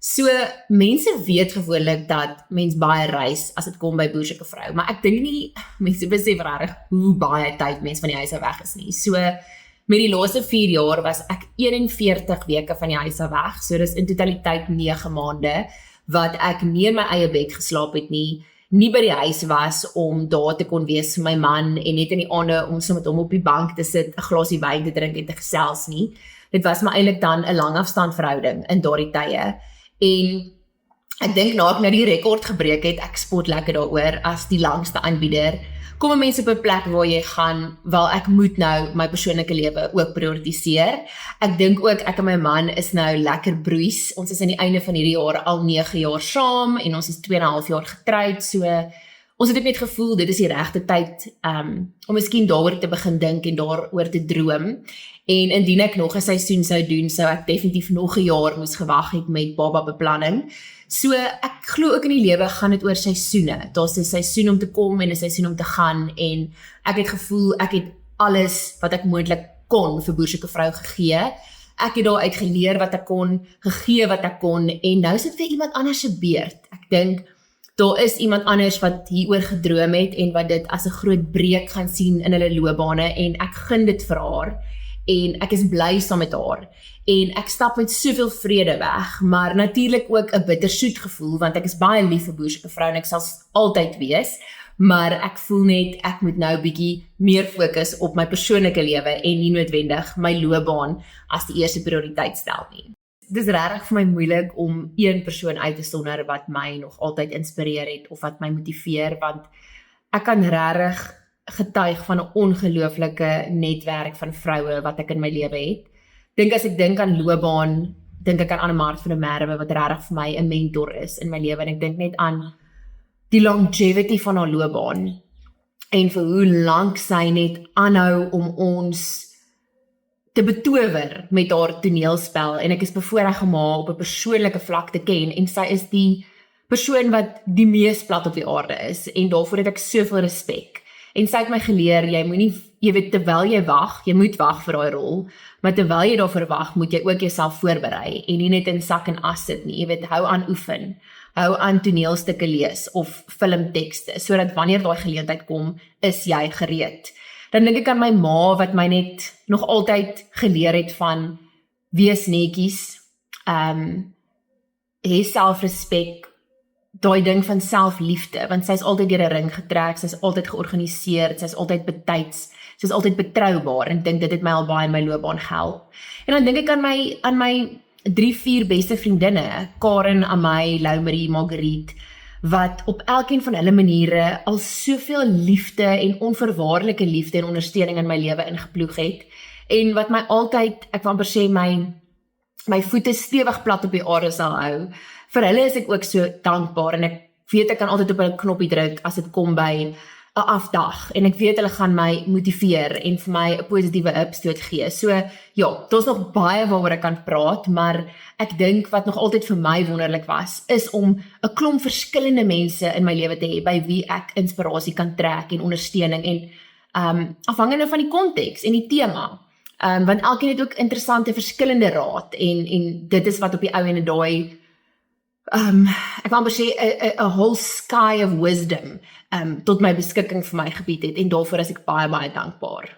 So, mense weet gewoonlik dat mens baie reis as dit kom by boerseke vrou, maar ek dink nie mense besef regtig hoe baie tyd mens van die huis af weg is nie. So, met die laaste 4 jaar was ek 41 weke van die huis af weg, so dis in totaliteit 9 maande, wat ek nie in my eie bed geslaap het nie by die huis was om daar te kon wees vir my man en net in die aande om so met hom op die bank te sit, 'n glasie wyn te drink en te gesels nie. Dit was maar eintlik dan 'n langafstand verhouding in daardie tye. En ek dink na ek die rekord gebreek het, ek spot lekker daaroor as die langste aanbieder, kom mense op 'n plek waar jy gaan, wel ek moet nou my persoonlike lewe ook prioritiseer. Ek dink ook ek en my man is nou lekker broeis. Ons is aan die einde van hierdie jaar al 9 jaar saam en ons is 2,5 jaar getroud, so ons het net gevoel dit is die regte tyd om miskien daaroor te begin dink en daaroor te droom. En indien ek nog 'n seisoen sou doen, sou ek definitief nog 'n jaar moes gewag het met baba beplanning. So ek glo ook in die lewe gaan dit oor seisoene. Daar's 'n seisoen om te kom en 'n seisoen om te gaan en ek het gevoel ek het alles wat ek moontlik kon vir boerseke vrou gegee. Ek het daar uit geleer wat ek kon, gegee wat ek kon en nou is dit vir iemand anders se beurt. Ek dink daar is iemand anders wat hieroor gedroom het en wat dit as 'n groot breek gaan sien in hulle loopbane en ek gun dit vir haar. En ek is bly saam met haar, en ek stap met soveel vrede weg, maar natuurlik ook 'n bittersoet gevoel, want ek is baie lief vir boerseke vrou en ek sal altyd wees, maar ek voel net, ek moet nou bietjie meer fokus op my persoonlike lewe en nie noodwendig my loopbaan as die eerste prioriteit stel nie. Dis regtig vir my moeilik om een persoon uit te sonder wat my nog altyd inspireer het, of wat my motiveer, want ek kan regtig getuig van 'n ongelooflike netwerk van vroue wat ek in my lewe het. As ek dink aan loopbaan, dink ek aan Annemart van der Merwe wat regtig vir my 'n mentor is in my lewe, en ek dink net aan die longevity van haar loopbaan en vir hoe lank sy net aanhou om ons te betower met haar toneelspel, en ek is bevoorreg om haar op 'n persoonlike vlak te ken, en sy is die persoon wat die mees plat op die aarde is, en daarvoor het ek soveel respek. En sy het my geleer, jy weet, terwyl jy wag, jy moet wag vir daai rol, maar terwyl jy daarvoor wag, moet jy ook jouself voorberei, en nie net in sak en as sit nie, jy weet, hou aan oefen, hou aan toneelstukke lees, of filmtekste, sodat wanneer daai geleentheid kom, is jy gereed. Dan dink ek aan my ma, wat my net nog altyd geleer het van, wees netjies, hê selfrespek, daai ding van selfliefde, want sy is altyd deur 'n ring getrek, sy is altyd georganiseerd, sy is altyd betyds, sy is altyd betroubaar, en dink dit het my al baie in my loopbaan gehelp. En dan dink ek aan my 3-4 beste vriendinne, Karen, Amay, Loumarie, Marguerite, wat op elkeen van hulle maniere al soveel liefde en onvoorwaardelike liefde en ondersteuning in my lewe ingeploeg het, en wat my altyd, ek wil amper sê, my voete stewig plat op die aarde sal hou. Vir hulle is ek ook so dankbaar, en ek weet ek kan altyd op 'n knoppie druk as dit kom by 'n afdag, en ek weet hulle gaan my motiveer en vir my 'n positiewe opstoot gee. So ja, daar's nog baie waaroor ek kan praat, maar ek dink wat nog altyd vir my wonderlik was, is om 'n klomp verskillende mense in my lewe te hê by wie ek inspirasie kan trek en ondersteuning, en afhangende van die konteks en die tema. Want elkeen het ook interessante verskillende raad, en dit is wat op die ou en daai ek wil amper sê 'n whole sky of wisdom tot my beskikking vir my gebied het, en daarvoor is ek baie, baie dankbaar.